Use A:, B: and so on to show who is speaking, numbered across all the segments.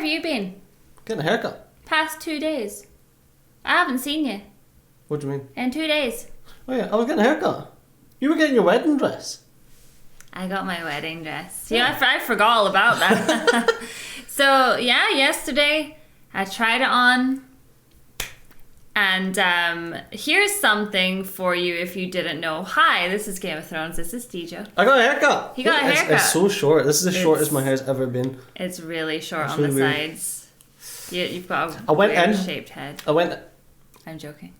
A: have you been?
B: Getting a haircut.
A: Past 2 days. I haven't seen you.
B: What do you mean?
A: In 2 days.
B: Oh yeah, I was getting a haircut. You were getting your wedding dress.
A: I got my wedding dress. Yeah, I forgot all about that. So, yeah, yesterday I tried it on. And here's something for you if you didn't know. Hi, this is Game of Thrones. This is Steejo.
B: I got a haircut.
A: You got a haircut.
B: It's so short. This is the shortest my hair's ever been.
A: It's really short
B: It's
A: on
B: really
A: the
B: weird.
A: sides. You've got a shaped head.
B: I'm
A: joking.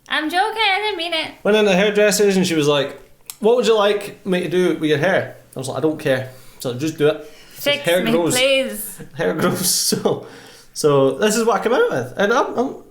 A: I'm joking. I didn't mean it.
B: Went in the hairdresser's and she was like, "What would you like me to do with your hair?" I was like, "I don't care. So just do it."
A: Fix
B: hair
A: me,
B: grows.
A: please.
B: Hair grows. So this is what I came out with, and I'm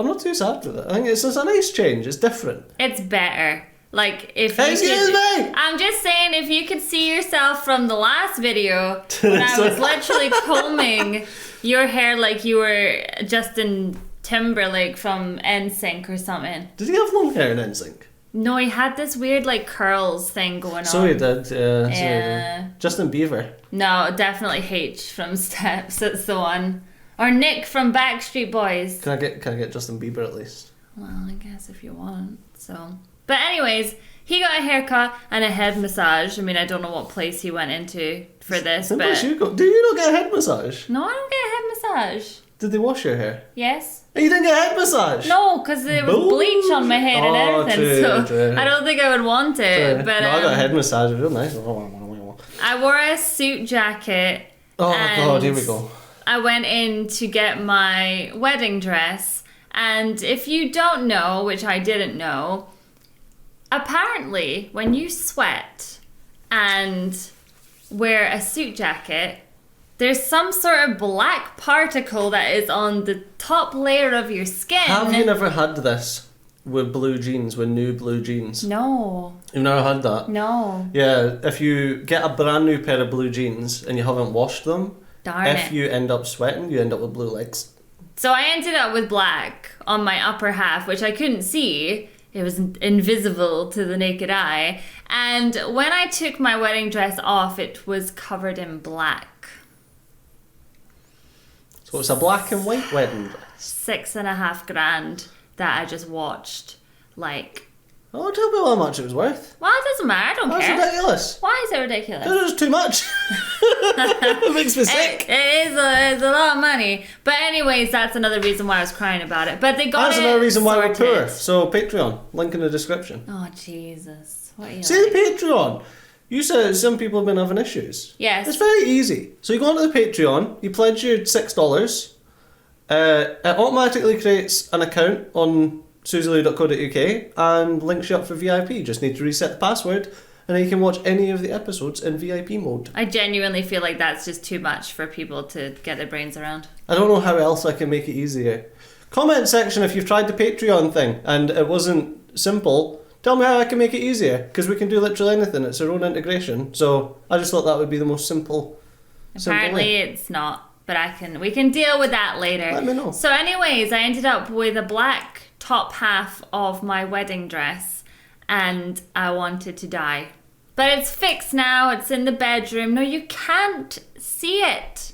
B: not too sad with it. I think it's a nice change. It's different.
A: It's better. Like, if you
B: Excuse me!
A: I'm just saying, if you could see yourself from the last video when I was literally combing your hair like you were Justin Timberlake from NSYNC or something.
B: Did he have long hair in NSYNC?
A: No, he had this weird like curls thing going on.
B: So he did. Yeah.
A: Yeah.
B: Justin Bieber.
A: No, definitely H from Steps. It's the one. Or Nick from Backstreet Boys.
B: Can I get Justin Bieber at least?
A: Well, I guess if you want. So, but anyways, he got a haircut and a head massage. I mean, I don't know what place he went into for this,
B: Then
A: but
B: where'd you go? Do you not get a head massage?
A: no, I don't get a head massage.
B: Did they wash your hair?
A: Yes.
B: Oh, you didn't get a head massage?
A: No, because there was bleach on my head and everything,
B: true.
A: I don't think I would want it.
B: True.
A: But
B: no, I got a head massage. It was real nice.
A: I wore a suit jacket.
B: Oh
A: and
B: God, here we go.
A: I went in to get my wedding dress, and if you don't know, which I didn't know, apparently when you sweat and wear a suit jacket, there's some sort of black particle that is on the top layer of your skin.
B: Have you never had this with blue jeans, with new blue jeans?
A: No.
B: You've never had that?
A: No.
B: Yeah, if you get a brand new pair of blue jeans and you haven't washed them, if you end up sweating, you end up with blue legs.
A: So I ended up with black on my upper half, which I couldn't see. It was invisible to the naked eye. And when I took my wedding dress off, it was covered in black.
B: So it's a black and white wedding dress.
A: $6.5 grand that I just watched. Like,
B: Oh, tell me how much it was worth.
A: well, it doesn't matter. I don't care.
B: That's ridiculous.
A: Why is it ridiculous?
B: It was too much. It makes me sick.
A: It's a lot of money. But anyways, that's another reason why I was crying about it. But they got
B: That's
A: it
B: another reason why we're
A: sorted.
B: poor. So Patreon, link in the description.
A: Oh, Jesus. What are you
B: See
A: like?
B: the Patreon. You said some people have been having issues.
A: Yes.
B: It's very easy. So you go onto the Patreon, you pledge your $6. It automatically creates an account on susylou.co.uk and links you up for VIP. You just need to reset the password and then you can watch any of the episodes in VIP mode.
A: I genuinely feel like that's just too much for people to get their brains around.
B: I don't know how else I can make it easier. Comment section if you've tried the Patreon thing and it wasn't simple. Tell me how I can make it easier, because we can do literally anything. It's our own integration. So I just thought that would be the most simple
A: Apparently
B: way.
A: it's not, but we can deal with that later.
B: Let me know.
A: So anyways, I ended up with a black top half of my wedding dress and I wanted to die. But it's fixed now, it's in the bedroom. No, you can't see it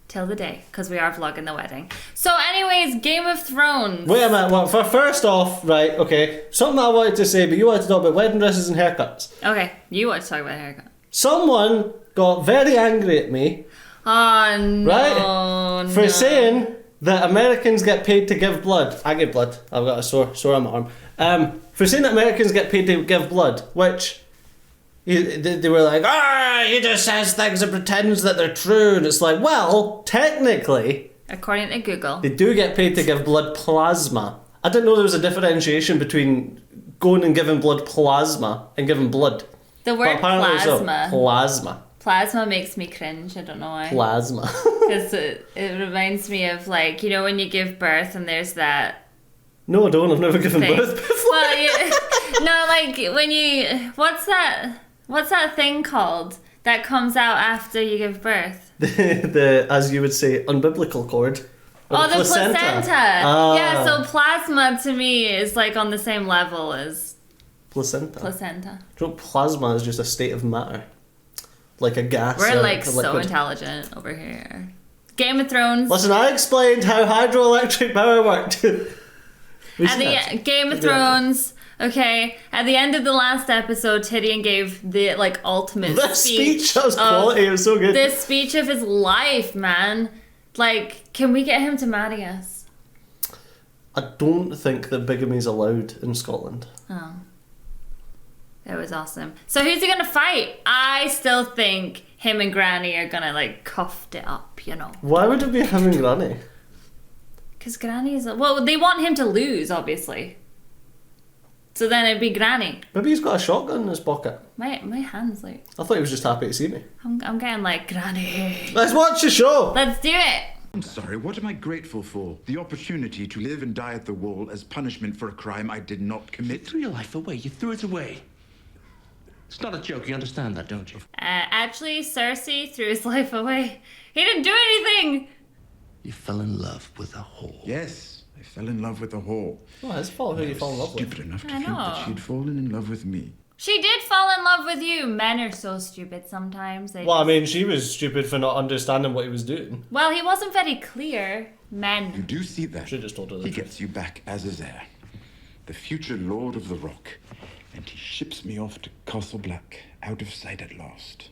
A: till the day, because we are vlogging the wedding. So anyways, Game of Thrones.
B: Wait a minute. Well, first off, right, okay, something I wanted to say, but you wanted to talk about wedding dresses and haircuts.
A: Okay, you want to talk about haircut.
B: Someone got very angry at me,
A: Oh no.
B: right, for saying that Americans get paid to give blood. I give blood. I've got a sore on my arm. For saying that Americans get paid to give blood, which they were like, he just says things and pretends that they're true, and it's like, well, technically,
A: According to Google.
B: they do get paid to give blood plasma. I didn't know there was a differentiation between going and giving blood plasma and giving blood.
A: The word
B: But apparently so.
A: plasma.
B: Plasma.
A: Plasma makes me cringe. I don't know why.
B: Plasma.
A: Because it reminds me of, like, you know, when you give birth and there's that
B: No, I don't. I've never given
A: thing.
B: birth before.
A: Well, no, like when you what's that thing called that comes out after you give birth?
B: the as you would say, unbiblical cord. Or
A: The placenta.
B: Ah.
A: Yeah, so plasma to me is like on the same level as
B: Placenta.
A: placenta.
B: Do you know plasma is just a state of matter? like a gas.
A: We're
B: or
A: like
B: a
A: so
B: liquid.
A: intelligent over here. Game of Thrones.
B: Listen, I explained how hydroelectric power worked.
A: At the Game of Thrones, okay, at the end of the last episode, Tyrion gave the like ultimate
B: This speech was quality. It was so good.
A: This speech of his life, man. Like, can we get him to marry us?
B: I don't think that bigamy's allowed in Scotland.
A: Oh. That was awesome. So who's he gonna fight? I still think him and Granny are gonna like cuff it up, you know.
B: Why would it be him and Granny?
A: Because Granny's... Well, they want him to lose, obviously. So then it'd be Granny.
B: Maybe he's got a shotgun in his pocket.
A: My hand's like...
B: I thought he was just happy to see me.
A: I'm getting like, Granny.
B: Let's watch the show!
A: Let's do it!
C: I'm sorry, what am I grateful for? The opportunity to live and die at the wall as punishment for a crime I did not
D: You
C: commit?
D: threw your life away. You threw it away. It's not a joke. You understand that, don't you?
A: Actually, Cersei threw his life away. He didn't do anything!
D: You fell in love with a whore.
C: Yes, I fell in love with a whore.
B: Well, his fault who you fall in love with.
C: Stupid enough to
A: I
C: think that
A: know.
C: she'd fallen in love with me.
A: She did fall in love with you. Men are so stupid sometimes. They
B: Well, I mean, she was stupid for not understanding what he was doing.
A: Well, he wasn't very clear.
C: You
A: Men.
C: do see that?
B: Should've just told her the
C: He
B: truth.
C: gets you back as his heir, the future Lord of the Rock, and he ships me off to Castle Black, out of sight at last.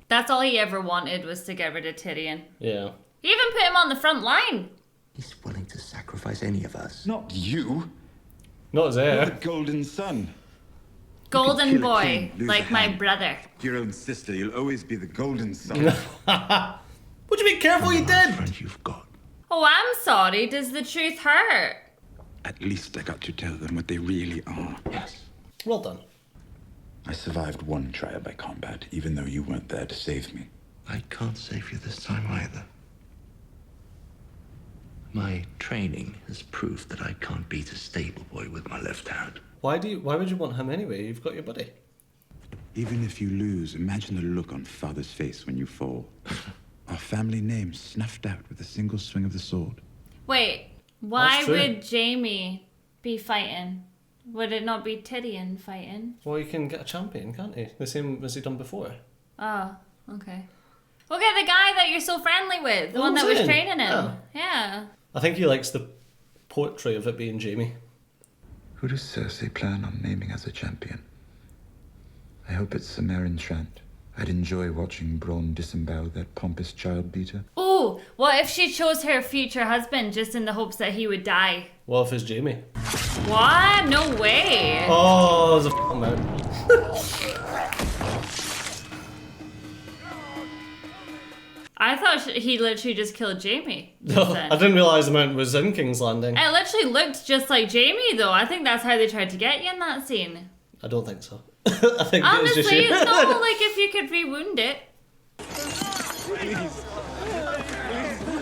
A: That's all he ever wanted was to get rid of Tyrion.
B: Yeah.
A: He even put him on the front line.
D: He's willing to sacrifice any of us.
C: Not you,
B: Not his
C: the
B: heir.
C: Golden Son.
A: Golden
C: kill a
A: boy.
C: king, lose
A: Like
C: a
A: my
C: hand.
A: brother.
C: Your own sister, you'll always be the Golden Son.
B: Would you be careful you did?
D: Friend you've got.
A: Oh, I'm sorry. Does the truth hurt?
C: At least I got to tell them what they really are.
D: Yes.
B: Well done.
C: I survived one trial by combat, even though you weren't there to save me.
D: I can't save you this time either. My training has proved that I can't beat a stable boy with my left hand.
B: Why would you want him anyway? You've got your buddy.
C: Even if you lose, imagine the look on Father's face when you fall. Our family name snuffed out with a single swing of the sword.
A: Wait, why
B: That's true.
A: would Jamie be fighting? Would it not be Tyrion fighting?
B: Well, you can get a champion, can't you? The same as he done before.
A: Oh, okay. Look at the guy that you're so friendly with. The
B: Well,
A: one that
B: I'm
A: was
B: saying,
A: training him.
B: yeah.
A: Yeah.
B: I think he likes the poetry of it being Jamie.
C: Who does Cersei plan on naming as a champion? I hope it's Meereen Trant. I'd enjoy watching Bronn disembowel that pompous child beater.
A: Ooh, what if she chose her future husband just in the hopes that he would die?
B: What if it's Jamie?
A: What? No way.
B: Oh, there's a f***ing man.
A: I thought he literally just killed Jamie.
B: No, I didn't realise the mountain was in King's Landing.
A: It literally looked just like Jamie, though. I think that's how they tried to get you in that scene.
B: I don't think so. I think it was just
A: Honestly,
B: you.
A: no, like if you could re-wound it.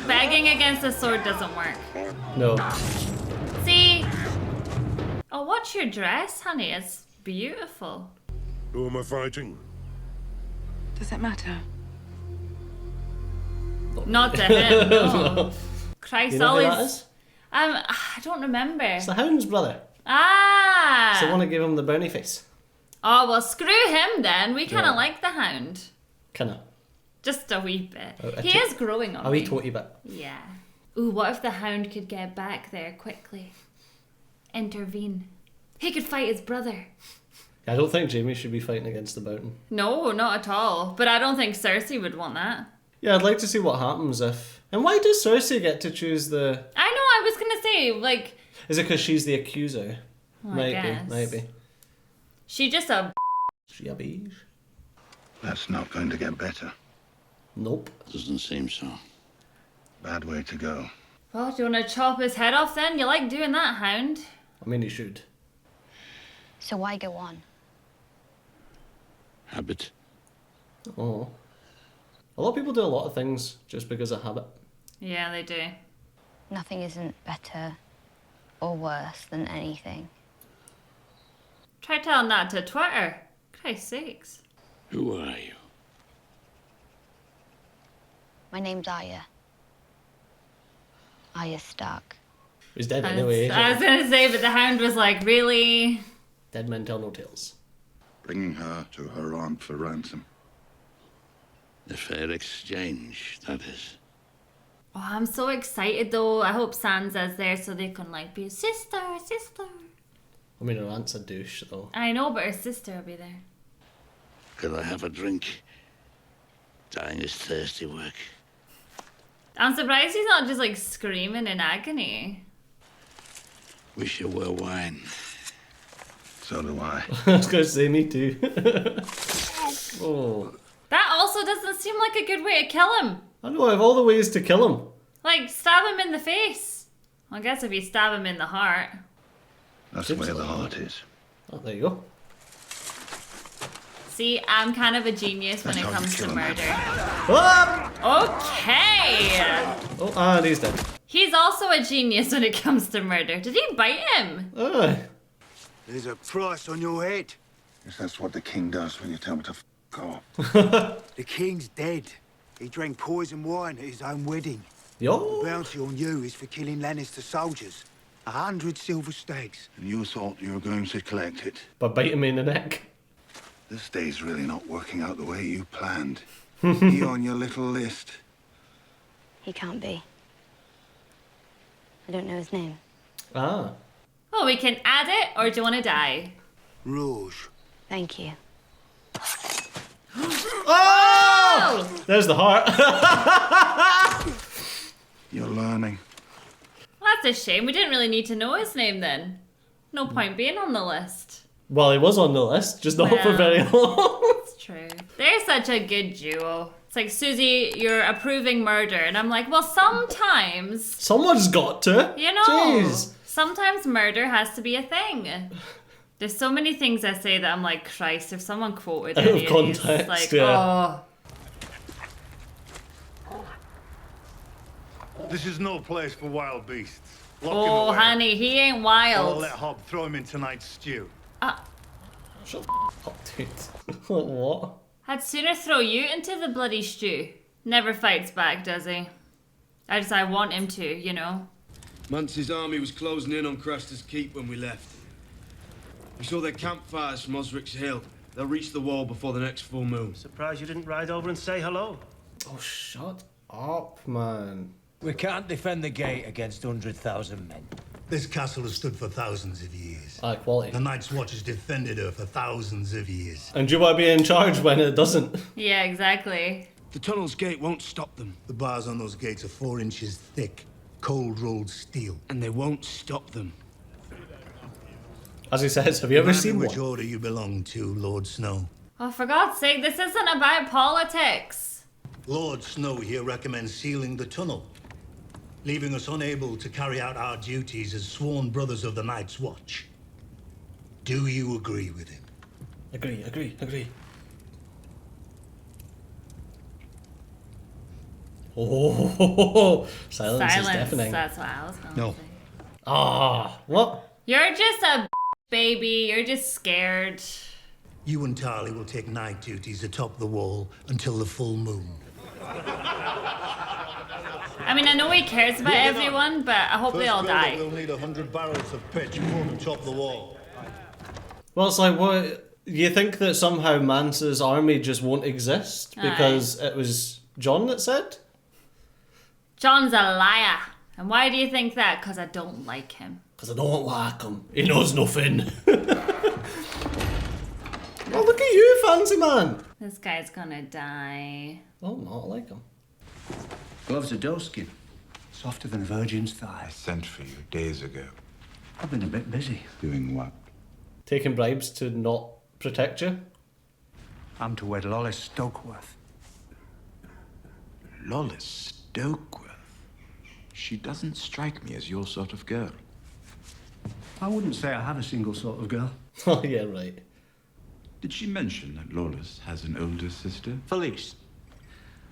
A: Begging against a sword doesn't work.
B: No.
A: See? Oh, watch your dress, honey. It's beautiful.
E: Who am I fighting?
F: Does it matter?
A: Not to him, no. Christ,
B: You know
A: all
B: who
A: his...
B: that is?
A: I don't remember.
B: It's the Hound's brother.
A: Ah!
B: It's the one that gave him the brownie face.
A: Oh, well, screw him then. We kind of
B: Yeah.
A: like the Hound.
B: Kinda.
A: Just a wee bit.
B: A
A: He is growing on
B: A wee
A: me.
B: toty bit.
A: Yeah. Ooh, what if the Hound could get back there quickly? Intervene. He could fight his brother.
B: I don't think Jamie should be fighting against the mountain.
A: No, not at all. But I don't think Cersei would want that.
B: Yeah, I'd like to see what happens if... And why does Cersei get to choose the...
A: I know, I was gonna say, like...
B: Is it because she's the accuser?
A: Well, I guess.
B: Might be.
A: She just a...
B: She a beige?
E: That's not going to get better.
B: Nope.
G: Doesn't seem so.
E: Bad way to go.
A: Well, do you want to chop his head off then? You like doing that, Hound?
B: I mean, he should.
H: So why go on?
G: Habit.
B: Oh. A lot of people do a lot of things just because of habit.
A: Yeah, they do.
H: Nothing isn't better or worse than anything.
A: Try telling that to Twitter. Christ's sakes.
G: Who are you?
H: My name's Arya. Arya Stark.
B: He's dead
A: I
B: anyway.
A: was, I was gonna say, but the Hound was like, really?
B: Dead men tell no tales.
E: Bringing her to her aunt for ransom.
G: A fair exchange, that is.
A: Oh, I'm so excited though. I hope Sansa's there so they can like be sister.
B: I mean, her aunt's a douche, though.
A: I know, but her sister will be there.
G: Could I have a drink? Dying is thirsty work.
A: I'm surprised he's not just like screaming in agony.
G: Wish you were wine.
E: So do I.
B: I was going to say, me too. Oh.
A: That also doesn't seem like a good way to kill him.
B: I know, I have all the ways to kill him.
A: Like, stab him in the face. Well, I guess if you stab him in the heart.
E: That's where the heart is.
B: Oh, there you go.
A: See, I'm kind of a genius when it
E: That's how you
A: comes to
E: kill a man.
A: murder.
B: Ah!
A: Okay!
B: Oh, and he's dead.
A: He's also a genius when it comes to murder. Did he bite him?
B: Ah.
I: There's a price on your head.
E: Yes, that's what the king does when you tell me to f off.
I: The king's dead. He drank poison wine at his own wedding.
B: Yo.
I: The bounty on you is for killing Lannister soldiers. 100 silver stakes.
E: And you thought you were going to collect it.
B: By biting me in the neck.
E: This day's really not working out the way you planned. He on your little list.
H: He can't be. I don't know his name.
B: Ah.
A: Oh, we can add it, or do you want to die?
I: Rouge.
H: Thank you.
B: Oh! There's the heart.
E: You're learning.
A: Well, that's a shame. We didn't really need to know his name then. No point being on the list.
B: Well, he was on the list, just not for
A: Well.
B: very long.
A: It's true. They're such a good duo. It's like, Suzy, you're approving murder. And I'm like, well, sometimes,
B: Someone's got to.
A: you know,
B: Jeez.
A: sometimes murder has to be a thing. There's so many things I say that I'm like, Christ, if someone quoted
B: Out of
A: any of these,
B: context,
A: like,
B: yeah.
A: oh.
J: This is no place for wild beasts. Lock
A: Oh,
J: him away.
A: honey, he ain't
J: Or
A: wild.
J: let Hob throw him in tonight's stew.
B: Shut up, dude. What?
A: I'd sooner throw you into the bloody stew. Never fights back, does he? I want him to, you know.
K: Mance's army was closing in on Craster's Keep when we left. We saw their campfires from Osric's Hill. They'll reach the wall before the next full moon.
L: Surprised you didn't ride over and say hello.
B: Oh, shut up, man.
L: We can't defend the gate against 100,000 men.
M: This castle has stood for thousands of years.
B: High quality.
M: The Night's Watch has defended her for thousands of years.
B: And do you want to be in charge when it doesn't?
A: Yeah, exactly.
K: The tunnel's gate won't stop them.
M: The bars on those gates are 4 inches thick, cold-rolled steel.
K: And they won't stop them.
B: As he says, have you ever
M: Remind me
B: seen
M: which
B: one?
M: order you belong to, Lord Snow?
A: Oh, for God's sake, this isn't about politics.
M: Lord Snow here recommends sealing the tunnel, leaving us unable to carry out our duties as sworn brothers of the Night's Watch. Do you agree with him?
B: Agree. Oh, silence is deafening.
A: That's what I was going to
M: No.
A: say.
B: Ah, what?
A: You're just a baby. You're just scared.
M: You and Tarly will take night duties atop the wall until the full moon.
A: I mean, I know he cares about everyone, but I hope they all die.
M: We'll need 100 barrels of pitch before we top the wall.
B: Well, it's like, what? You think that somehow Mance's army just won't exist because it was John that said?
A: John's a liar. And why do you think that? Because I don't like him.
B: Because I don't like him. He knows nothing. Oh, look at you, fancy man.
A: This guy's gonna die.
B: Oh, no, I like him.
L: Gloves are doeskin. Softer than a virgin's thigh.
C: I sent for you days ago.
L: I've been a bit busy.
C: Doing what?
B: Taking bribes to not protect you?
L: I'm to wed Lollis Stokeworth.
C: Lollis Stokeworth? She doesn't strike me as your sort of girl.
L: I wouldn't say I have a single sort of girl.
B: Oh, yeah, right.
C: Did she mention that Lawless has an older sister?
L: Felice.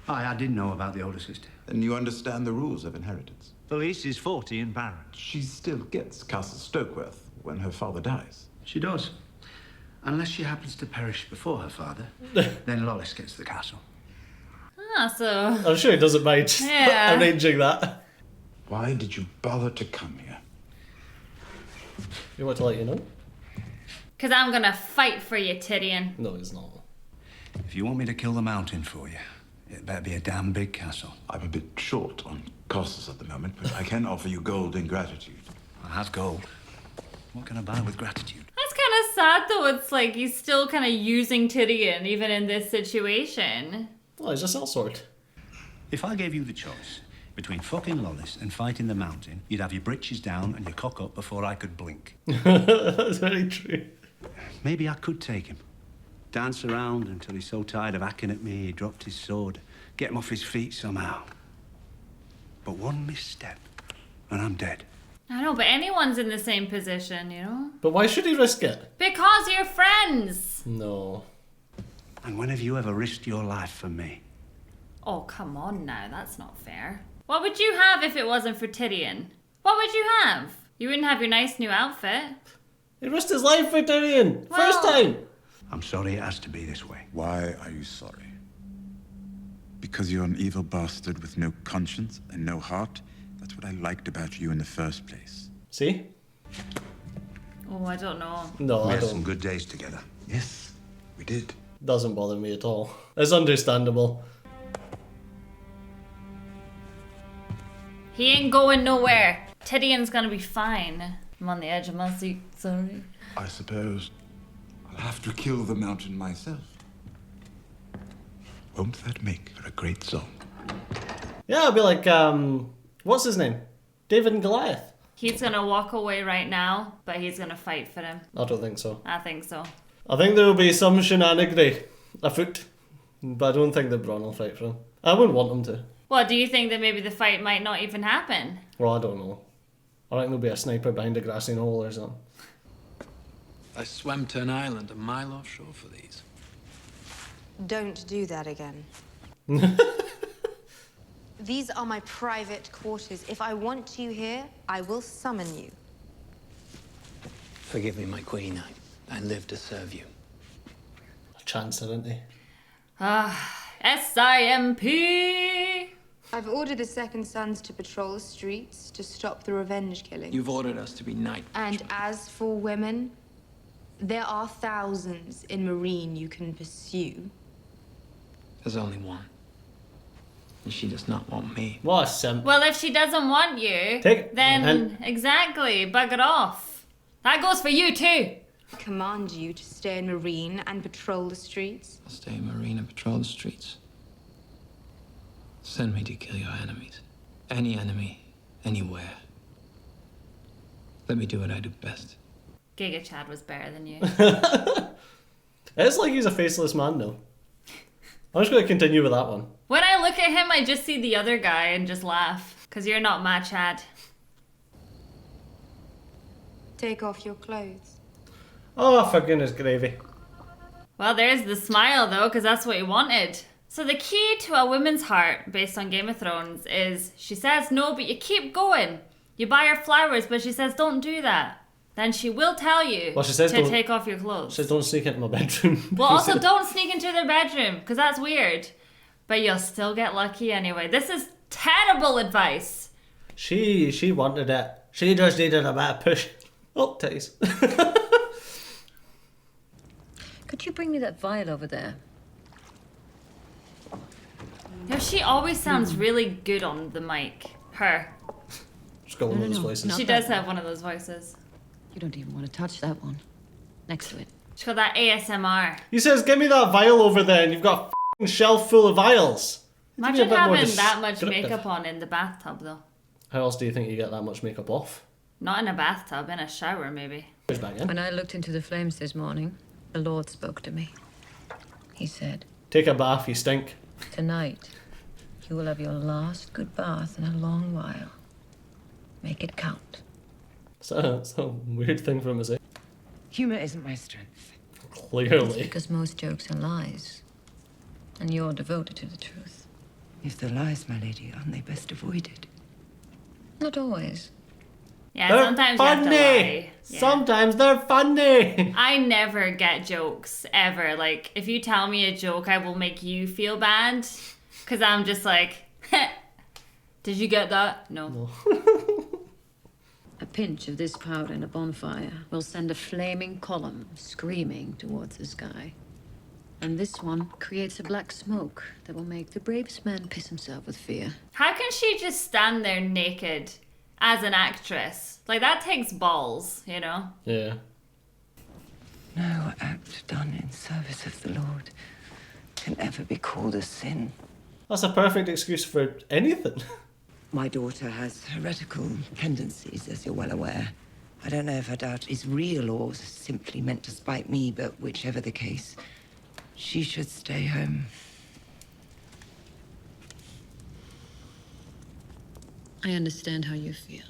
L: Aye, I did know about the older sister.
C: Then you understand the rules of inheritance.
L: Felice is 40 and barren.
C: She still gets Castle Stokeworth when her father dies.
L: She does. Unless she happens to perish before her father, then Lollis gets the castle.
A: Ah, so...
B: I'm sure he doesn't mind
A: Yeah.
B: arranging that.
C: Why did you bother to come here?
B: You want to let you know?
A: Because I'm gonna fight for you, Tyrion.
B: No, he's not.
L: If you want me to kill the mountain for you, It better be a damn big castle.
C: I'm a bit short on costs at the moment, but I can offer you gold in gratitude.
L: I have gold. What can I buy with gratitude?
A: That's kind of sad though. It's like he's still kind of using Tyrion even in this situation.
B: Well, he's a sellsword.
L: If I gave you the choice between fucking Lollis and fighting the Mountain, you'd have your britches down and your cock up before I could blink.
B: That's very true.
L: Maybe I could take him. Dance around until he's so tired of hacking at me, he dropped his sword. Get him off his feet somehow. But one misstep, and I'm dead.
A: I know, but anyone's in the same position, you know?
B: But why should he risk it?
A: Because you're friends!
B: No.
L: And when have you ever risked your life for me?
A: Oh, come on now, that's not fair. What would you have if it wasn't for Tyrion? What would you have? You wouldn't have your nice new outfit.
B: He risked his life for Tyrion!
A: Well,
B: First time!
L: I'm sorry it has to be this way.
C: Why are you sorry? Because you're an evil bastard with no conscience and no heart? That's what I liked about you in the first place.
B: See?
A: Oh, I don't know.
B: No,
L: We
B: I
L: had
B: don't.
L: some good days together.
C: Yes, we did.
B: Doesn't bother me at all. It's understandable.
A: He ain't going nowhere. Tyrion's gonna be fine. I'm on the edge of my seat, sorry.
C: I suppose I'll have to kill the mountain myself. Won't that make for a great song?
B: Yeah, I'll be like, what's his name? David and Goliath.
A: He's gonna walk away right now, but he's gonna fight for him.
B: I don't think so.
A: I think so.
B: I think there will be some shenanigans afoot, but I don't think that Bronn will fight for him. I wouldn't want him to.
A: Well, do you think that maybe the fight might not even happen?
B: Well, I don't know. I reckon there'll be a sniper behind a grassy knoll or something.
N: I swam to an island a mile offshore for these.
F: Don't do that again. These are my private quarters. If I want you here, I will summon you.
N: Forgive me, my queen. I live to serve you.
B: A chancer, isn't he?
A: SIMP!
F: I've ordered the Second Sons to patrol the streets to stop the revenge killing.
N: You've ordered us to be knight.
F: And as for women, there are thousands in Meereen you can pursue.
N: There's only one. And she does not want me.
B: What a simp.
A: Well, if she doesn't want you, then exactly, bugger off. That goes for you too.
F: I command you to stay in Meereen and patrol the streets.
N: I'll stay in Meereen and patrol the streets. Send me to kill your enemies. Any enemy, anywhere. Let me do what I do best.
A: Giga Chad was better than you.
B: It's like he's a faceless man though. I'm just going to continue with that one.
A: When I look at him, I just see the other guy and just laugh. Because you're not my Chad.
F: Take off your clothes.
B: Oh, for goodness gravy.
A: Well, there's the smile though, because that's what he wanted. So the key to a woman's heart, based on Game of Thrones, is she says no, but you keep going. You buy her flowers, but she says don't do that. Then she will tell you
B: Well, she says
A: to
B: don't-
A: take off your clothes.
B: She says don't sneak into my bedroom.
A: Well, also don't sneak into their bedroom, because that's weird. But you'll still get lucky anyway. This is terrible advice.
B: She wanted it. She just needed a bit of push. Oh, titties.
O: Could you bring me that vial over there?
A: No, she always sounds really good on the mic. Her.
B: She's got one of those voices.
A: She does have one of those voices.
O: You don't even want to touch that one. Next to it.
A: She's got that ASMR.
B: He says, give me that vial over there, and you've got a f***ing shelf full of vials. Give me a
A: Imagine
B: bit more
A: having that much
B: descriptive.
A: makeup on in the bathtub, though.
B: How else do you think you get that much makeup off?
A: Not in a bathtub, in a shower, maybe.
B: Push back in.
O: When I looked into the flames this morning, the Lord spoke to me. He said,
B: Take a bath, you stink.
O: tonight, you will have your last good bath in a long while. Make it count.
B: It's a weird thing for him to say.
P: Humor isn't my strength.
B: Clearly.
O: Because most jokes are lies. And you're devoted to the truth.
P: If they're lies, my lady, aren't they best avoided?
O: Not always.
A: Yeah,
B: They're
A: sometimes
B: funny.
A: you have to lie. Yeah.
B: Sometimes they're funny.
A: I never get jokes, ever. Like, if you tell me a joke, I will make you feel bad. Because I'm just like, did you get that? No.
O: A pinch of this powder in a bonfire will send a flaming column screaming towards the sky. And this one creates a black smoke that will make the bravest man piss himself with fear.
A: How can she just stand there naked as an actress? Like, that takes balls, you know?
B: Yeah.
P: No act done in service of the Lord can ever be called a sin.
B: That's a perfect excuse for anything.
P: My daughter has heretical tendencies, as you're well aware. I don't know if her doubt is real or simply meant to spite me, but whichever the case, she should stay home.
O: I understand how you feel.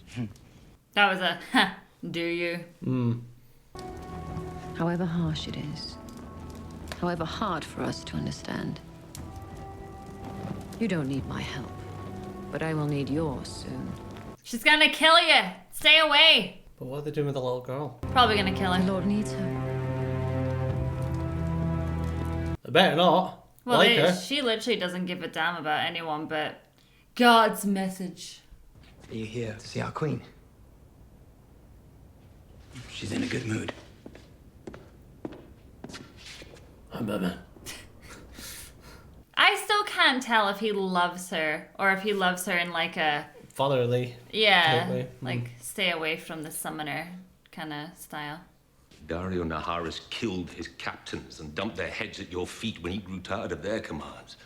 A: That was a, ha, do you?
O: However harsh it is, however hard for us to understand, you don't need my help, but I will need yours soon.
A: She's gonna kill you. Stay away.
B: But what are they doing with the little girl?
A: Probably gonna kill her.
O: The Lord needs her.
B: They better not.
A: Well,
B: Like her.
A: she literally doesn't give a damn about anyone but God's message.
N: Are you here to see our queen? She's in a good mood. I'm Batman.
A: I still can't tell if he loves her or if he loves her in like a
B: Fatherly.
A: yeah,
B: Totally.
A: like stay away from the summoner kind of style.
Q: Dario Naharis killed his captains and dumped their heads at your feet when he grew tired of their commands.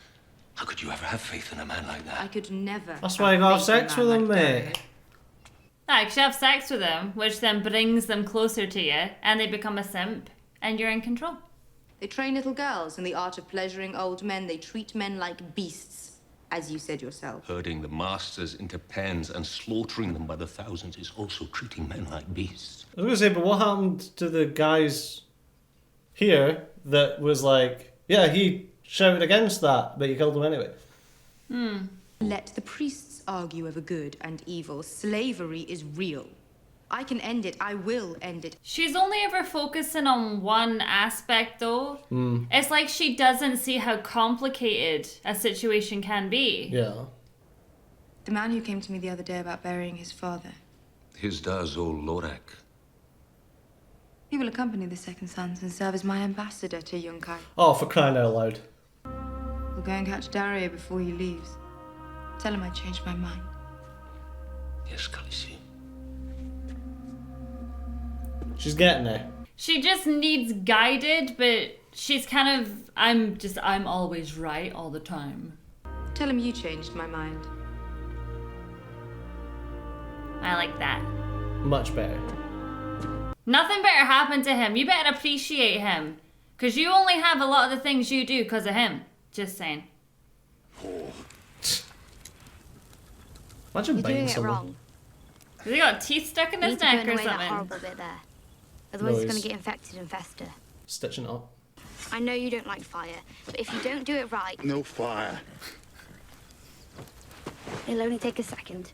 Q: How could you ever have faith in a man like that?
F: I could never.
B: That's why you gotta have sex with him, mate.
A: Like, you have sex with him, which then brings them closer to you, and they become a simp, and you're in control.
F: They train little girls in the art of pleasuring old men. They treat men like beasts, as you said yourself.
Q: Herding the masters into pens and slaughtering them by the thousands is also treating men like beasts.
B: I was gonna say, but what happened to the guys here that was like, yeah, he shouted against that, but you killed him anyway?
F: Let the priests argue over good and evil. Slavery is real. I can end it. I will end it.
A: She's only ever focusing on one aspect, though. It's like she doesn't see how complicated a situation can be.
B: Yeah.
F: The man who came to me the other day about burying his father,
Q: Hizda's old Lorak.
F: he will accompany the second sons and serve as my ambassador to Yunkai.
B: Oh, for crying out loud.
F: We'll go and catch Daria before he leaves. Tell him I changed my mind.
Q: Yes, Khaleesi.
B: She's getting there.
A: She just needs guided, but she's kind of, I'm always right all the time.
F: Tell him you changed my mind.
A: I like that.
B: Much better.
A: Nothing better happened to him. You better appreciate him. Because you only have a lot of the things you do because of him. Just saying.
B: Imagine
H: You're
B: biting
H: doing it
B: someone.
H: wrong.
A: Has he got teeth stuck in
H: You
A: his
H: need to
A: neck
H: burn
A: or
H: away that
A: something?
H: horrible bit there. Otherwise
B: No,
H: it's going
B: he's-
H: to get infected and fester.
B: Stitching it up.
H: I know you don't like fire, but if you don't do it right,
E: No fire.
H: it'll only take a second.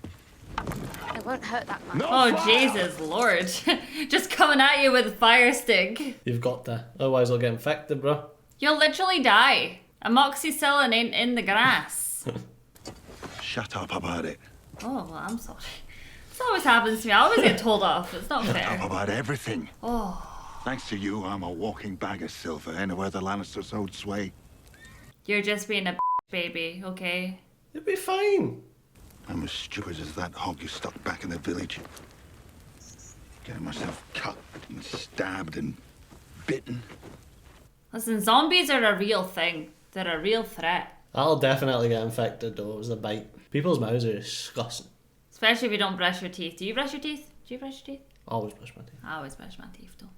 H: It won't hurt that much.
A: Oh, Jesus Lord. Just coming at you with a fire stick.
B: You've got to. Otherwise I'll get infected, bro.
A: You'll literally die. Amoxicillin ain't in the grass.
E: Shut up about it.
A: Oh, well, I'm sorry. This always happens to me. I always get told off. It's not
E: Shut
A: fair.
E: up about everything.
A: Oh,
E: Thanks to you, I'm a walking bag of silver anywhere the Lannisters hold sway.
A: you're just being a baby, okay?
B: It'll be fine.
E: I'm as stupid as that hog you stuck back in the village. Getting myself cut and stabbed and bitten.
A: Listen, zombies are a real thing. They're a real threat.
B: I'll definitely get infected though. It was a bite. People's mouths are disgusting.
A: Especially if you don't brush your teeth. Do you brush your teeth? Do you brush your teeth?
B: Always brush my teeth.
A: I always brush my teeth, though.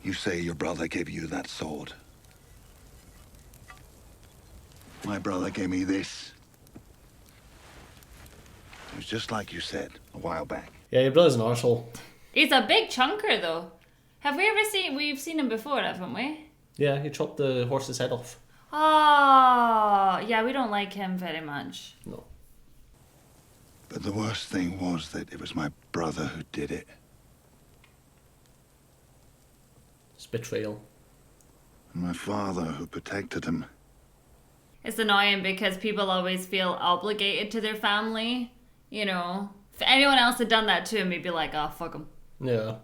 E: You say your brother gave you that sword. My brother gave me this. It was just like you said a while back.
B: Yeah, your brother's an arsehole.
A: He's a big chunker, though. Have we ever seen... We've seen him before, haven't we?
B: Yeah, he chopped the horse's head off.
A: Oh, yeah, we don't like him very much.
B: No.
E: But the worst thing was that it was my brother who did it.
B: It's betrayal.
E: And my father who protected him.
A: It's annoying because people always feel obligated to their family. You know, if anyone else had done that to him, he'd be like, oh, fuck him.
B: Yeah.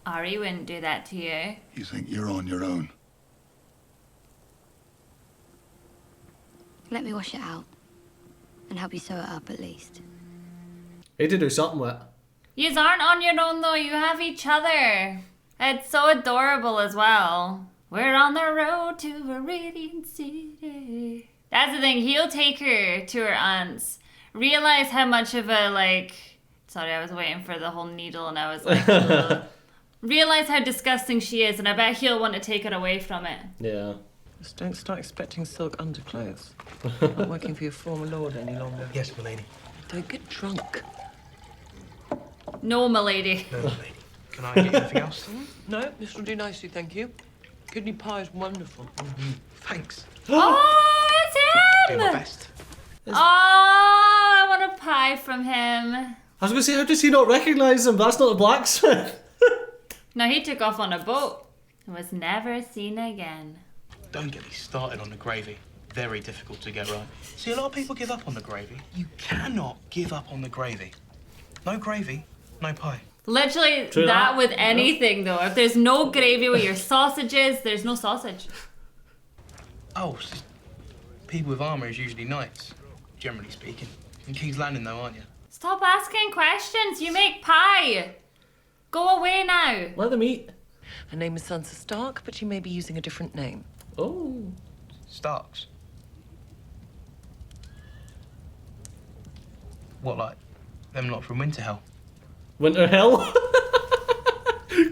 A: Ari wouldn't do that to you.
E: You think you're on your own.
H: Let me wash it out. And help you sew it up at least.
B: He had to do something with it.
A: Yous aren't on your own though, you have each other. It's so adorable as well. We're on the road to Viridian City. That's the thing, he'll take her to her aunt's. Realize how much of a, like... Sorry, I was waiting for the whole needle and I was like... ugh. Realize how disgusting she is and I bet he'll want to take her away from it.
B: Yeah.
N: Just don't start expecting silk underclothes. Not working for your former lord any longer.
R: Yes, milady.
N: Don't get drunk.
A: No, milady.
R: No, milady. Can I get anything else?
N: No, this will do nicely, thank you. Kidney pie is wonderful.
R: Thanks.
A: Oh, it's
R: Do
A: him!
R: my best.
A: Oh, I want a pie from him.
B: I was going to say, how does he not recognise him? That's not the blacksmith.
A: No, he took off on a boat and was never seen again.
R: Don't get me started on the gravy. Very difficult to get right. See, a lot of people give up on the gravy. You cannot give up on the gravy. No gravy, no pie.
A: Literally
B: True
A: that
B: that.
A: with anything though. If there's no gravy with your sausages, there's no sausage.
R: Oh, it's just people with armour is usually knights, generally speaking. In King's Landing though, aren't you?
A: Stop asking questions. You make pie. Go away now.
B: Let them eat.
N: Her name is Sansa Stark, but she may be using a different name.
B: Oh.
R: Starks. What, like them lot from Winterhell?
B: Winter Hell?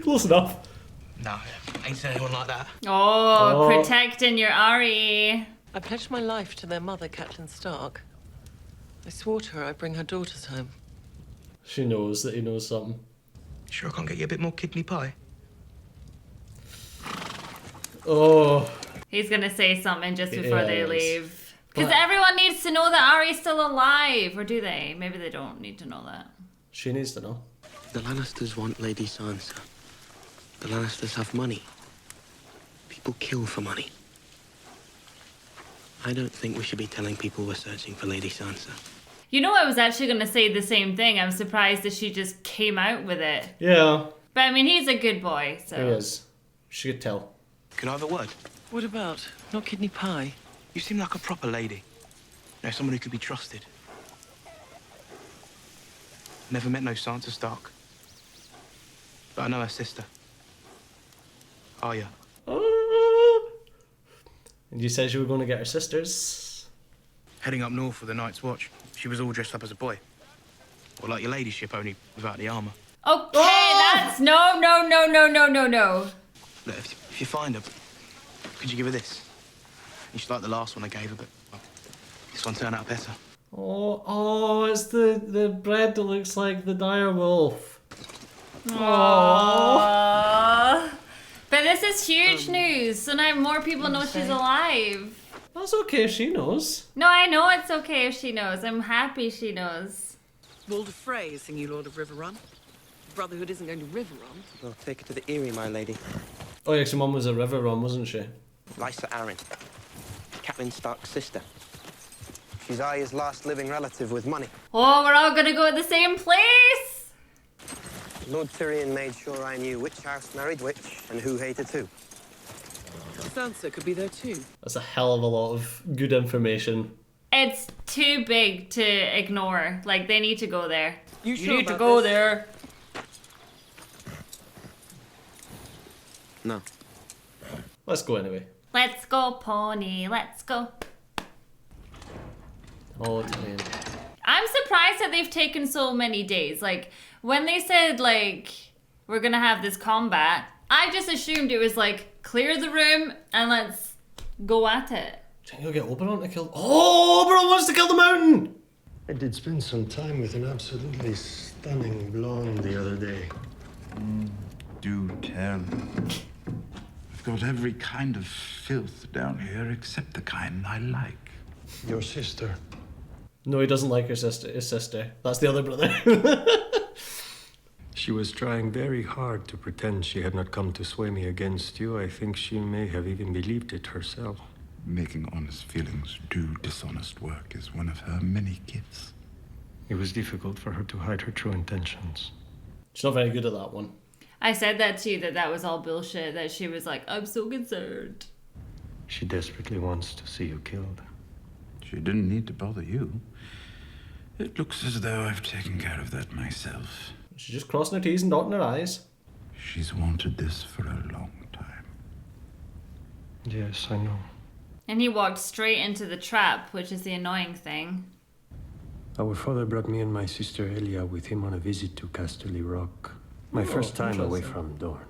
B: Close enough.
R: No, ain't seen anyone like that.
A: Oh, protecting your Eyrie.
N: I pledged my life to their mother, Catelyn Stark. I swore to her I'd bring her daughters home.
B: She knows that he knows something.
R: Sure I can't get you a bit more kidney pie?
B: Oh.
A: He's gonna say something just before they
B: Yes.
A: leave. Because
B: But-
A: everyone needs to know that Arya's still alive. Or do they? Maybe they don't need to know that.
B: She needs to know.
S: The Lannisters want Lady Sansa. The Lannisters have money. People kill for money. I don't think we should be telling people we're searching for Lady Sansa.
A: You know, I was actually gonna say the same thing. I'm surprised that she just came out with it.
B: Yeah.
A: But I mean, he's a good boy, so.
B: He is. She could tell.
R: Can I have a word?
N: What about? Not kidney pie?
R: You seem like a proper lady. You know, someone who could be trusted. Never met no Sansa Stark. But I know her sister. Arya.
B: And you said you were going to get her sisters.
R: Heading up north for the Night's Watch. She was all dressed up as a boy. Or like your ladyship, only without the armour.
A: Okay, that's no.
R: Look, if you find her, could you give her this? You should like the last one I gave her, but well, this one turned out better.
B: Oh, it's the bread that looks like the dire wolf.
A: Aww. But this is huge news, so now more people know she's alive.
B: That's okay if she knows.
A: No, I know it's okay if she knows. I'm happy she knows.
N: Walder Frey is singing Lord of Riverrun. Brotherhood isn't going to Riverrun.
S: Well, take her to the Eyrie, my lady.
B: Oh, yeah, 'cause your mum was a river run, wasn't she?
S: Lysa Arryn. Catelyn Stark's sister. She's Arya's last living relative with money.
A: Oh, we're all gonna go to the same place?
S: Lord Tyrion made sure I knew which house married which and who hated who.
N: Sansa could be there too.
B: That's a hell of a lot of good information.
A: It's too big to ignore. Like, they need to go there.
N: You sure
A: need to
N: about
A: go
N: this?
A: there.
S: No.
B: Let's go anyway.
A: Let's go, pony. Let's go.
B: Oh, Tyrion.
A: I'm surprised that they've taken so many days. Like, when they said, like, we're gonna have this combat, I just assumed it was like, clear the room and let's go at it.
B: Do you think he'll get Oberyn to kill... Oh, Oberyn wants to kill the mountain!
T: I did spend some time with an absolutely stunning blonde the other day.
C: Do tell. I've got every kind of filth down here except the kind I like.
T: Your sister.
B: No, he doesn't like his sister. That's the other brother.
T: She was trying very hard to pretend she had not come to sway me against you. I think she may have even believed it herself.
C: Making honest feelings do dishonest work is one of her many gifts.
T: It was difficult for her to hide her true intentions.
B: She's not very good at that one.
A: I said that to you, that was all bullshit, that she was like, I'm so concerned.
T: She desperately wants to see you killed.
C: She didn't need to bother you. It looks as though I've taken care of that myself.
B: She's just crossing her T's and dotting her I's.
C: She's wanted this for a long time.
T: Yes, I know.
A: And he walked straight into the trap, which is the annoying thing.
T: Our father brought me and my sister Elia with him on a visit to Casterly Rock. My first time away from Dorne.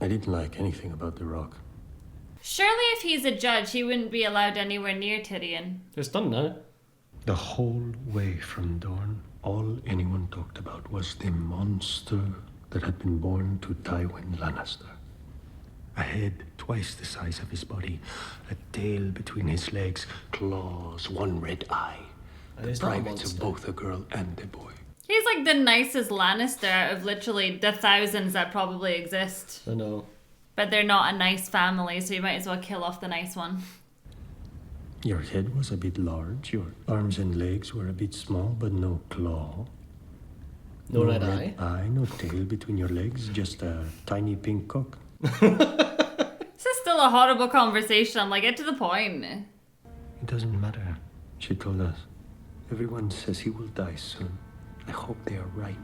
T: I didn't like anything about the rock.
A: Surely if he's a judge, he wouldn't be allowed anywhere near Tyrion.
B: It's done now.
T: The whole way from Dorne, all anyone talked about was the monster that had been born to Tywin Lannister. A head twice the size of his body, a tail between his legs, claws, one red eye. The privates of both a girl and a boy.
A: He's like the nicest Lannister out of literally the thousands that probably exist.
B: I know.
A: But they're not a nice family, so you might as well kill off the nice one.
T: Your head was a bit large, your arms and legs were a bit small, but no claw.
B: No red eye?
T: No tail between your legs, just a tiny pink cock.
A: This is still a horrible conversation. Like, get to the point.
T: It doesn't matter, she told us. Everyone says he will die soon. I hope they are right.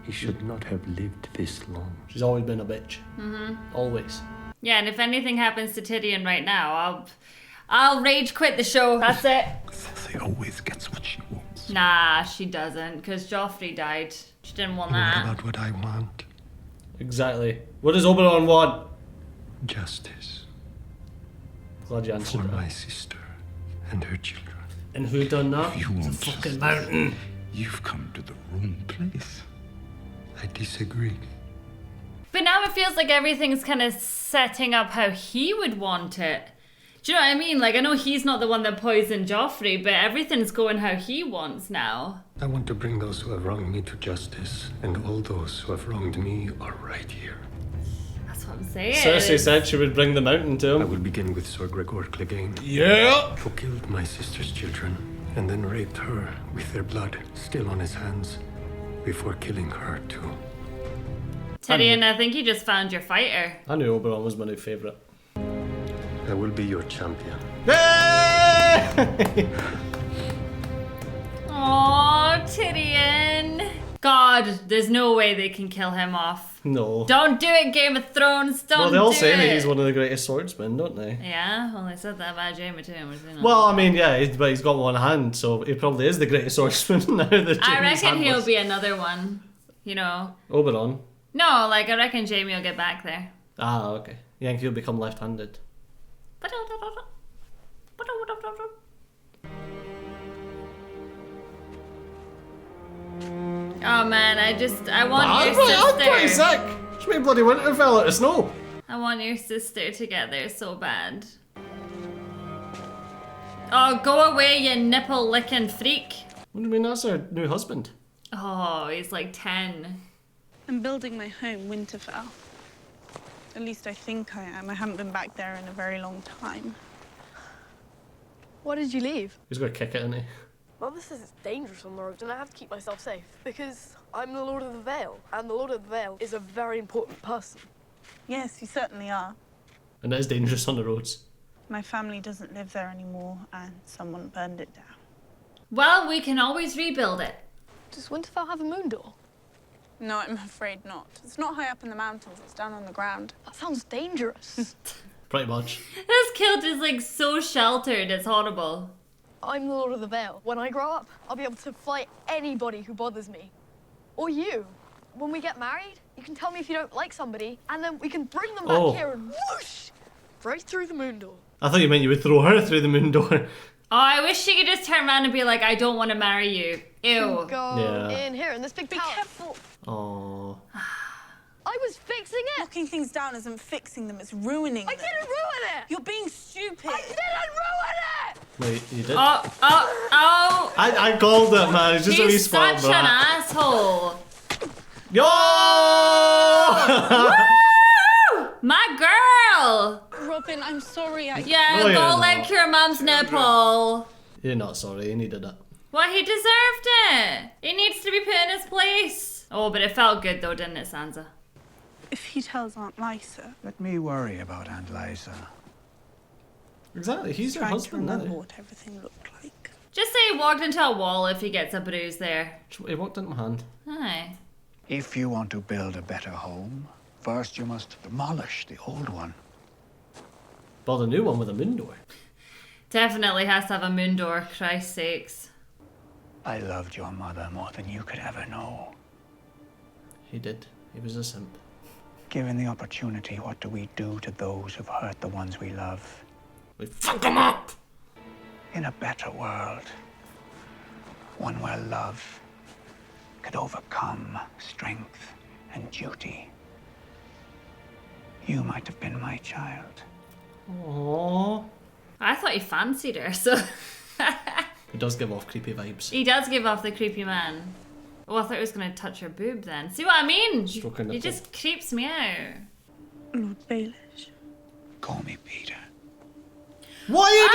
T: He should not have lived this long.
B: She's always been a bitch.
A: Mm-hmm.
B: Always.
A: Yeah, and if anything happens to Tyrion right now, I'll rage quit the show. That's it.
C: Cersei always gets what she wants.
A: Nah, she doesn't, because Joffrey died. She didn't want that.
T: What about what I want?
B: Exactly. What does Oberyn want?
T: Justice.
B: Glad you answered
T: for
B: that.
T: my sister and her children.
B: And who done that?
C: You want
B: the fucking
C: justice.
B: mountain.
C: You've come to the wrong place.
T: I disagree.
A: But now it feels like everything's kind of setting up how he would want it. Do you know what I mean? Like, I know he's not the one that poisoned Joffrey, but everything's going how he wants now.
T: I want to bring those who have wronged me to justice, and all those who have wronged me are right here.
A: That's what I'm saying.
B: Cersei said she would bring the mountain to him.
T: I will begin with Sir Gregor Clegane.
B: Yeah!
T: Who killed my sister's children, and then raped her with their blood still on his hands, before killing her too.
A: Tyrion, I think you just found your fighter.
B: I knew Oberyn was my new favourite.
T: I will be your champion.
A: Aww, Tyrion. God, there's no way they can kill him off.
B: No.
A: Don't do it, Game of Thrones. Don't do it.
B: Well, they all say that he's one of the greatest swordsmen, don't they?
A: Yeah, well, they said that about Jaime too.
B: Well, I mean, yeah, but he's got one hand, so he probably is the greatest swordsman now that
A: I
B: Jaime's
A: reckon he'll
B: handless.
A: be another one, you know.
B: Oberyn?
A: No, like, I reckon Jaime will get back there.
B: Ah, okay. You think he'll become left-handed?
A: Oh man, I want your
B: I'm pretty
A: sister.
B: sick! Should be bloody Winterfell out of snow.
A: I want your sister to get there so bad. Oh, go away, you nipple licking freak.
B: What do you mean that's her new husband?
A: Oh, he's like 10.
U: I'm building my home, Winterfell. At least I think I am. I haven't been back there in a very long time.
V: Why did you leave?
B: He's gonna kick it, isn't he?
V: Mother says it's dangerous on the roads and I have to keep myself safe because I'm the Lord of the Vale and the Lord of the Vale is a very important person.
U: Yes, you certainly are.
B: And it is dangerous on the roads.
U: My family doesn't live there anymore and someone burned it down.
A: Well, we can always rebuild it.
V: Does Winterfell have a moon door?
U: No, I'm afraid not. It's not high up in the mountains, it's down on the ground.
V: That sounds dangerous.
B: Pretty much.
A: This kilt is like so sheltered, it's horrible.
V: I'm the Lord of the Vale. When I grow up, I'll be able to fight anybody who bothers me. Or you. When we get married, you can tell me if you don't like somebody, and then we can bring them back here and whoosh! Right through the moon door.
B: I thought you meant you would throw her through the moon door.
A: Oh, I wish she could just turn around and be like, I don't want to marry you. Ew.
V: Go in here, in this big tower. Be careful.
B: Oh.
V: I was fixing it.
U: Knocking things down isn't fixing them, it's ruining them.
V: I didn't ruin it.
U: You're being stupid.
V: I didn't ruin it.
B: Wait, you did?
A: Oh.
B: I called it, man. It's just a wee
A: He's
B: spot,
A: such an asshole.
B: Yo!
A: Woo! My girl.
U: Robin, I'm sorry.
A: Yeah,
B: No, you're
A: go
B: not.
A: lick your mum's nipple.
B: You're not sorry, you needed it.
A: Well, he deserved it. He needs to be put in his place. Oh, but it felt good though, didn't it, Sansa?
U: If he tells Aunt Lysa.
I: Let me worry about Aunt Lysa.
B: Exactly, he's your
U: Trying to
B: husband
U: remember
B: now.
U: what everything looked like.
A: Just say he walked into a wall if he gets a bruise there.
B: He walked into my hand.
A: Aye.
I: If you want to build a better home, first you must demolish the old one.
B: Build a new one with a moon door.
A: Definitely has to have a moon door, Christ's sakes.
I: I loved your mother more than you could ever know.
B: He did. He was a simp.
I: Given the opportunity, what do we do to those who've hurt the ones we love?
B: We fuck them up!
I: In a better world, one where love could overcome strength and duty, you might have been my child.
B: Aww.
A: I thought he fancied her, so...
B: He does give off creepy vibes.
A: He does give off the creepy man. Oh, I thought he was going to touch her boob then. See what I mean?
B: Stroking
A: He
B: nipple.
A: just creeps me out.
U: Lord Baelish.
I: Call me Peter.
B: What are you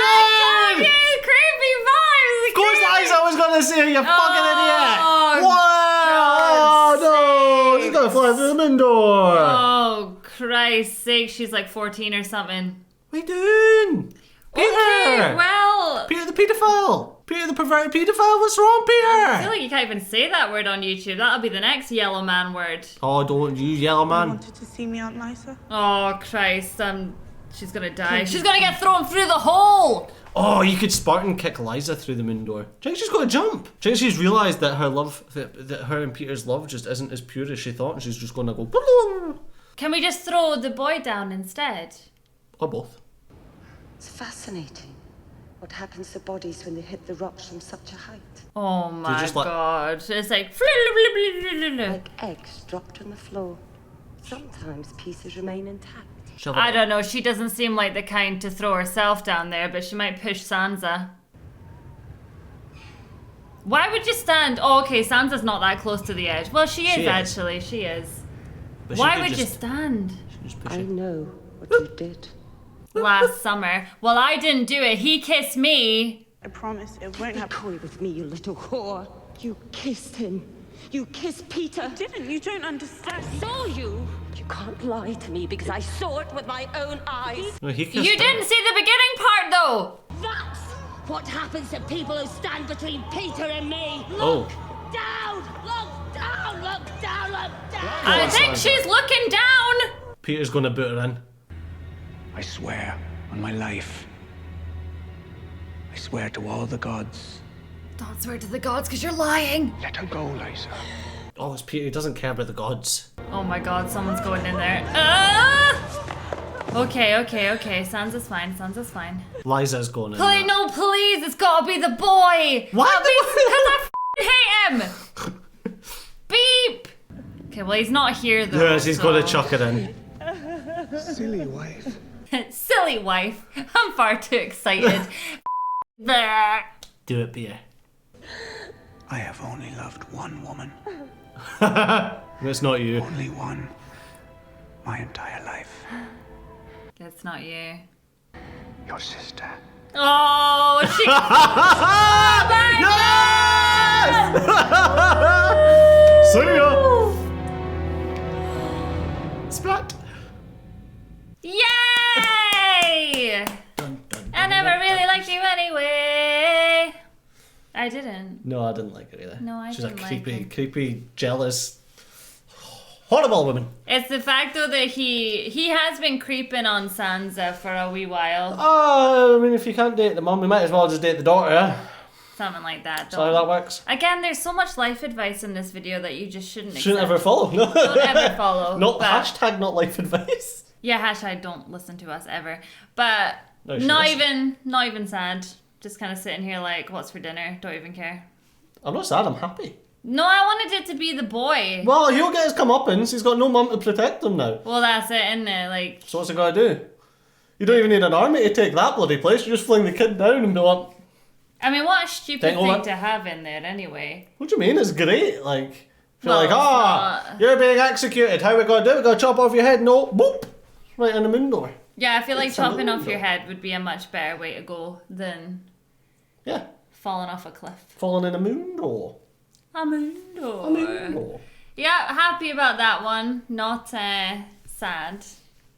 B: doing?
A: Creepy vibes!
B: Of course Liza was going to say, you fucking idiot!
A: Oh,
B: Wow! No! She's going to fly through the moon door!
A: Oh, Christ's sake, she's like 14 or something.
B: What are you doing? Peter!
A: Okay, well...
B: Peter the paedophile! Peter the perverted paedophile, what's wrong,
A: I
B: Peter?
A: feel like you can't even say that word on YouTube. That'll be the next yellow man word.
B: Oh, don't you, yellow
U: You
B: man.
U: wanted to see me, Aunt Lysa?
A: Oh, Christ. She's gonna die. She's gonna get thrown through the hole!
B: Oh, you could Spartan kick Liza through the moon door. Do you think she's got to jump? Do you think she's realised that her love, that her and Peter's love just isn't as pure as she thought, and she's just going to go...
A: Can we just throw the boy down instead?
B: Or both.
D: It's fascinating what happens to bodies when they hit the rocks from such a height.
A: Oh my
B: just like-
A: god. It's like...
D: Like eggs dropped on the floor. Sometimes pieces remain intact.
A: I don't know. She doesn't seem like the kind to throw herself down there, but she might push Sansa. Why would you stand? Oh, okay, Sansa's not that close to the edge. Well, she is actually. She is.
B: But she
A: Why
B: could
A: would you
B: just-
A: stand?
D: I know what you did.
A: Last summer. Well, I didn't do it. He kissed me.
U: I promise it won't
D: Be
U: happen.
D: coy with me, you little whore. You kissed him. You kissed Peter.
U: I didn't. You don't understand.
D: I saw you. You can't lie to me because I saw it with my own eyes.
B: No, he kissed
A: You
B: her.
A: didn't see the beginning part, though.
D: That's what happens to people who stand between Peter and me.
B: Oh.
D: Down! Look down! Look down! Look down!
A: I think she's looking down.
B: Peter's going to boot her in.
I: I swear on my life. I swear to all the gods.
A: Don't swear to the gods, because you're lying.
I: Let her go, Lysa.
B: Oh, it's Peter. He doesn't care about the gods.
A: Oh my god, someone's going in there. Okay. Sansa's fine. Sansa's fine.
B: Liza's going in.
A: Please, no, please. It's gotta be the boy.
B: What?
A: Because I hate him. Beep. Okay, well, he's not here, though.
B: Yes, he's going to chuck it in.
I: Silly wife.
A: Silly wife. I'm far too excited. Bleh.
B: Do it, Peter.
I: I have only loved one woman.
B: It's not you.
I: Only one. My entire life.
A: It's not you.
I: Your sister.
A: Oh, she.
B: See ya! Splat!
A: Yay! I never really liked you anyway. I didn't.
B: No, I didn't like her either.
A: No, I
B: She's
A: didn't
B: a
A: like
B: creepy,
A: her.
B: creepy, jealous, horrible woman.
A: It's the fact though that he has been creeping on Sansa for a wee while.
B: Oh, I mean, if you can't date the mum, you might as well just date the daughter, yeah?
A: Something like that.
B: That's how that works.
A: Again, there's so much life advice in this video that you just shouldn't
B: Shouldn't
A: accept.
B: ever follow. No.
A: Don't ever follow.
B: Not
A: but-
B: hashtag not life advice.
A: Yeah, hashtag don't listen to us ever. But
B: No, she
A: not
B: doesn't.
A: even sad. Just kind of sitting here like, what's for dinner? Don't even care.
B: I'm not sad, I'm happy.
A: No, I wanted it to be the boy.
B: Well, he'll get his comeuppance. He's got no mum to protect him now.
A: Well, that's it, isn't it? Like,
B: So what's he got to do? You don't even need an army to take that bloody place. You just fling the kid down and be like,
A: I mean, what a stupid
B: Think all
A: thing
B: that-
A: to have in there anyway.
B: what do you mean? It's great. Like, if you're
A: Well,
B: like,
A: it's not.
B: you're being executed. How we got to do it? We got to chop off your head. No, boop. Right in the moon door.
A: Yeah, I feel like
B: It's a
A: chopping off
B: window.
A: your head would be a much better way to go than falling off a cliff.
B: Falling in a moon door.
A: A moon door.
B: A moon door.
A: Yeah, happy about that one. Not sad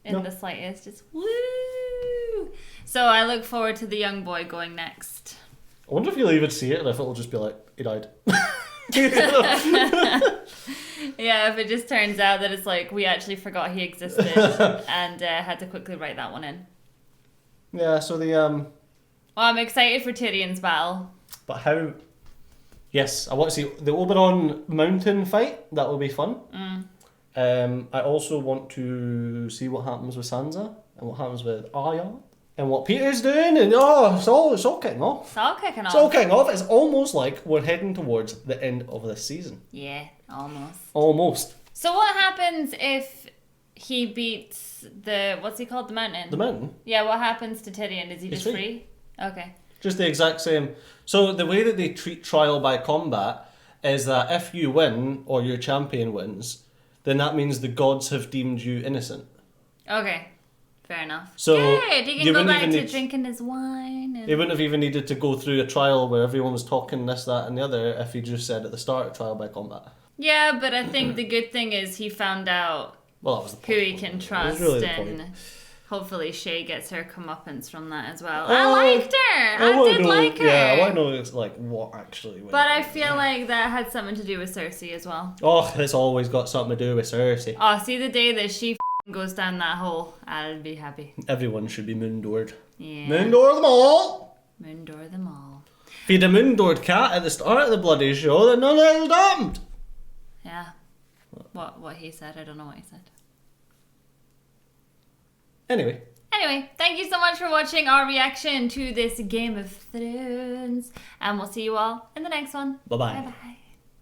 A: in
B: No.
A: the slightest. Just woo! So I look forward to the young boy going next.
B: I wonder if you'll even see it, and if it'll just be like, he died.
A: Yeah, if it just turns out that it's like, we actually forgot he existed and had to quickly write that one in.
B: Yeah, so the...
A: Well, I'm excited for Tyrion's battle.
B: But how... Yes, I want to see the Oberon mountain fight. That will be fun. I also want to see what happens with Sansa and what happens with Arya and what Peter's doing. And it's all kicking off.
A: It's all kicking off.
B: It's all kicking off. It's almost like we're heading towards the end of this season.
A: Yeah, almost.
B: Almost.
A: So what happens if he beats the... What's he called? The mountain?
B: The mountain?
A: Yeah, what happens to Tyrion? Is he
B: He's
A: just free? Okay.
B: Just the exact same. So the way that they treat trial by combat is that if you win or your champion wins, then that means the gods have deemed you innocent.
A: Okay. Fair enough.
B: So
A: good. He
B: you
A: can go
B: wouldn't
A: back
B: even
A: to
B: need-
A: drinking his wine. And...
B: They wouldn't have even needed to go through a trial where everyone was talking this, that and the other if he just said at the start, trial by combat.
A: Yeah, but I think the good thing is he found out
B: Well, that was the
A: who he can trust,
B: really the
A: and
B: point.
A: hopefully Shay gets her comeuppance from that as well.
B: Oh,
A: I liked her. I
B: wanna
A: did
B: know,
A: like her.
B: Yeah, I want to know like what actually went.
A: But I feel like that had something to do with Cersei as well.
B: Oh, it's always got something to do with Cersei.
A: Oh, see the day that she goes down that hole, I'll be happy.
B: Everyone should be moondoored.
A: Yeah.
B: Moondoor them all!
A: Moondoor them all.
B: If you'd a moondoored cat at the start of the bloody show, then none of it would have happened.
A: Yeah. What he said, I don't know what he said.
B: Anyway,
A: thank you so much for watching our reaction to this Game of Thrones. And we'll see you all in the next one.
B: Bye-bye.
A: Bye-bye.